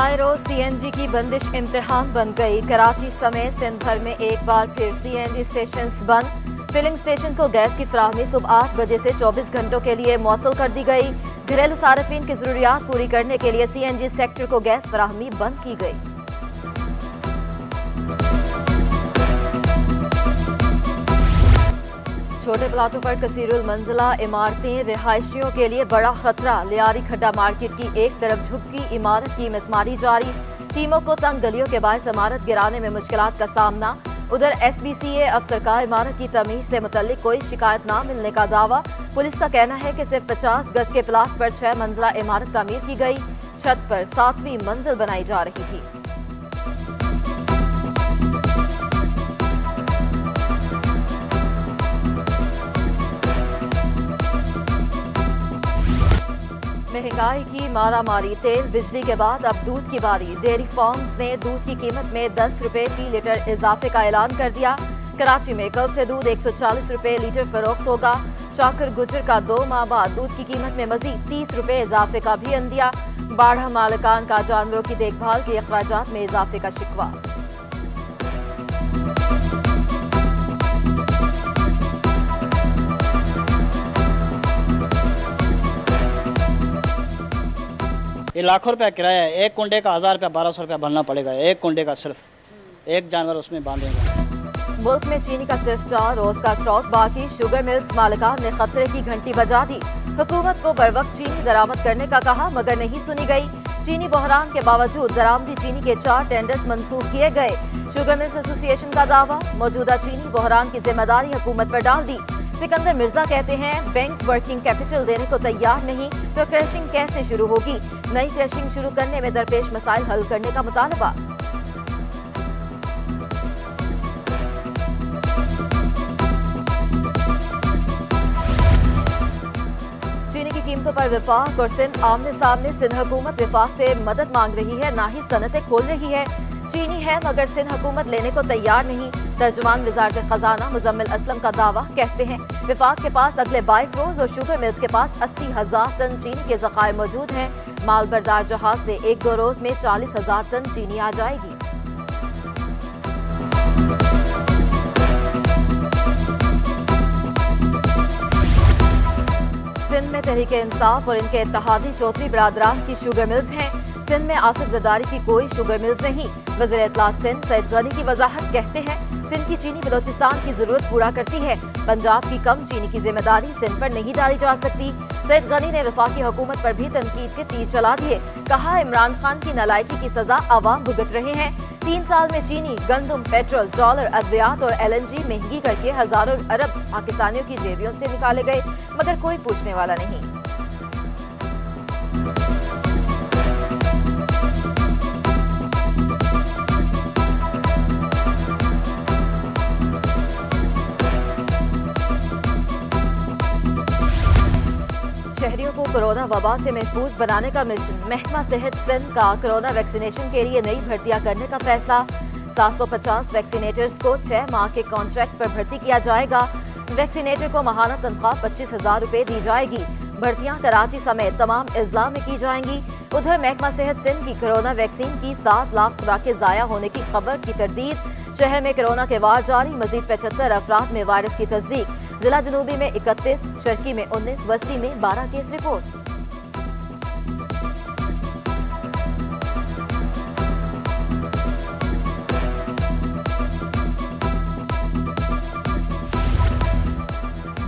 आए रोज सीएनजी की बंदिश इम्तिहान बन गई। कराची समेत सिंध भर में एक बार फिर सीएनजी स्टेशन बंद। फिलिंग स्टेशन को गैस की फराहमी सुबह 8 बजे से 24 घंटों के लिए मुअत्तल कर दी गई। घरेलू सार्फिन की जरूरियात पूरी करने के लिए सीएनजी सेक्टर को गैस फराहमी बंद की गई। छोटे प्लाटों पर कसीरुल मंजिला इमारतें रिहायशियों के लिए बड़ा खतरा। लियारी खड्डा मार्केट की एक तरफ झुकी इमारत की मिसमारी जारी। टीमों को तंग गलियों के बायस इमारत गिराने में मुश्किलात का सामना। उधर SBCA अफसर का इमारत की तमीर से मुतल्लिक कोई शिकायत न मिलने का दावा। पुलिस का कहना है कि सिर्फ 50 गज के प्लाट पर 6 मंजिला इमारत तामीर की गई। छत पर 7वीं मंजिल बनाई जा रही थी। महंगाई की मारामारी। तेल बिजली के बाद अब दूध की बारी। डेयरी फार्म्स ने दूध की कीमत में 10 रुपए फी लीटर इजाफे का ऐलान कर दिया। कराची में कल से दूध 140 रुपए लीटर फरोख्त होगा। शाकिर गुजर का 2 माह बाद दूध की कीमत में मजीद 30 रुपए इजाफे का भी अंदिया। बाढ़ मालिकान का जानवरों की देखभाल के अखराजात में इजाफे का शिकवा। ये लाखों रुपया किराया है। एक कुंडे का 1000 रुपया 1200 रुपया भरना पड़ेगा। एक कुंडे का सिर्फ एक जानवर उसमें बांधेंगे। मुल्क में चीनी का सिर्फ 4 रोज का स्टॉक बाकी। शुगर मिल्स मालिकान ने खतरे की घंटी बजा दी। हुकूमत को बर वक्त चीनी दरामद करने का कहा मगर नहीं सुनी गई। चीनी बहरान के बावजूद दरामदी चीनी के 4 टेंडर्स मंसूख किए गए। शुगर मिल्स एसोसिएशन का दावा मौजूदा चीनी बहरान की जिम्मेदारी हुकूमत पर डाल दी। सिकंदर मिर्जा कहते हैं बैंक वर्किंग कैपिटल देने को तैयार नहीं तो क्रशिंग कैसे शुरू होगी। नई क्रशिंग शुरू करने में दरपेश मसाइल हल करने का मुतालबा। चीनी की कीमतों पर विफाक और सिंध आमने सामने। सिंध हुकूमत विफाक से मदद मांग रही है, ना ही सनतें खोल रही है। चीनी है मगर सिंध हुकूमत लेने को तैयार नहीं। तर्जुमान वज़ारत खजाना मुजम्मिल असलम का दावा। कहते हैं विफाक के पास अगले 22 रोज और शुगर मिल्स के पास 80,000 टन चीनी के ज़खायर मौजूद हैं। माल बरदार जहाज से 1-2 रोज में 40,000 टन चीनी आ जाएगी। सिंध में तहरीके इंसाफ और इनके इत्तेहादी चौधरी बरादरान की शुगर मिल्स हैं। सिंध में आसिफ जरदारी की कोई शुगर मिल्स नहीं। वज़ीर इत्तलात सिंध सईद गनी की वजाहत। कहते हैं सिंध की चीनी बलोचिस्तान की जरूरत पूरा करती है। पंजाब की कम चीनी की जिम्मेदारी सिंध पर नहीं डाली जा सकती। सईद गनी ने वफाकी हुकूमत पर भी तनकीद के तीर चला दिए। कहा इमरान खान की नालायकी की सजा अवाम भुगत रहे हैं। 3 साल में चीनी, गंदम, पेट्रोल, डॉलर, अद्वियात और LNG महंगी करके हजारों अरब पाकिस्तानियों की जेबियों से निकाले गए मगर कोई पूछने वाला नहीं। शहरियों को कोरोना वबा से महफूज बनाने का मिशन। महकमा सेहत सिंध का कोरोना वैक्सीनेशन के लिए नई भर्तियां करने का फैसला। 750 वैक्सीनेटर्स को 6 माह के कॉन्ट्रैक्ट पर भर्ती किया जाएगा। वैक्सीनेटर को माहाना तनख्वाह 25,000 रुपए दी जाएगी। भर्तियां कराची समेत तमाम अजला में की जाएंगी। उधर महकमा सेहत सिंध की कोरोना वैक्सीन की 7 लाख खुराकें ज़ाया होने की खबर की तरदीद। शहर में कोरोना के वार जारी। मजीद 75 अफराद में वायरस की तस्दीक। जिला जनूबी में 31, शर्की में 19, बस्ती में 12 केस रिपोर्ट।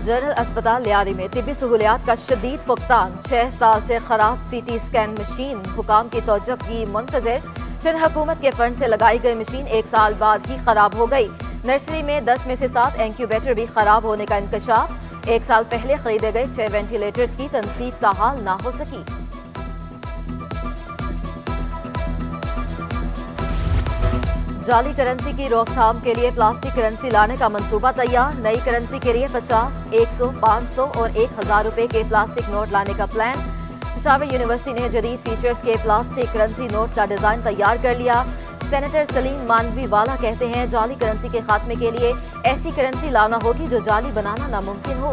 जनरल अस्पताल लियारी में तिब्बी सहूलियात का शदीद फुकतान। 6 साल से खराब CT स्कैन मशीन। हुकाम की तवज्जो की मुंतज़िर। सिंध हुकूमत के फंड से लगाई गई मशीन 1 साल बाद ही खराब हो गई। नर्सरी में 10 में से 7 इंक्यूबेटर भी खराब होने का इंकशाफ। 1 साल पहले खरीदे गए 6 वेंटिलेटर्स की तनसीब ताहाल ना हो सकी। जाली करेंसी की रोकथाम के लिए प्लास्टिक करेंसी लाने का मंसूबा तैयार। नई करेंसी के लिए 50, 100, 500 और 1000 रुपए के प्लास्टिक नोट लाने का प्लान। पेशावर यूनिवर्सिटी ने जदीद फीचर्स के प्लास्टिक करेंसी नोट का डिजाइन तैयार कर लिया। सेनेटर सलीम मानवी वाला कहते हैं जाली करेंसी के खात्मे के लिए ऐसी करेंसी लाना होगी जो जाली बनाना नामुमकिन हो।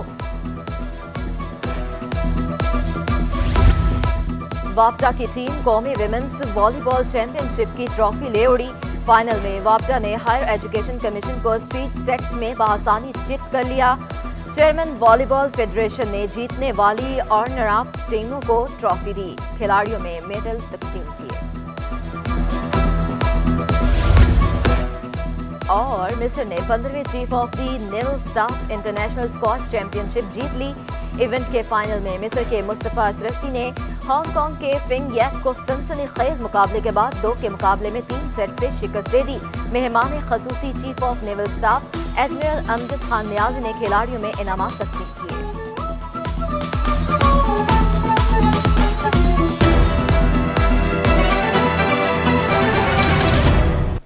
वापडा की टीम कौमी विमेंस वॉलीबॉल चैंपियनशिप की ट्रॉफी ले उड़ी। फाइनल में वापडा ने हायर एजुकेशन कमीशन को स्ट्रीट सेट्स में बआसानी चिट कर लिया। चेयरमैन वॉलीबॉल फेडरेशन ने जीतने वाली और रनर अप टीमों को ट्रॉफी दी। खिलाड़ियों में मेडल तकसीम किए। और मिस्र ने 15वें chief of the naval staff international squash championship जीत ली। इवेंट के फाइनल में मिस्र के मुस्तफा अशरफी ने हांगकांग के फिंग यैक को सनसनीखेज मुकाबले के बाद 2 के मुकाबले में 3 सेट से शिकस्त दे दी। मेहमान खसूसी chief of naval staff admiral Amjad Khan Niazi ने खिलाड़ियों में इनामात तकसीम किए।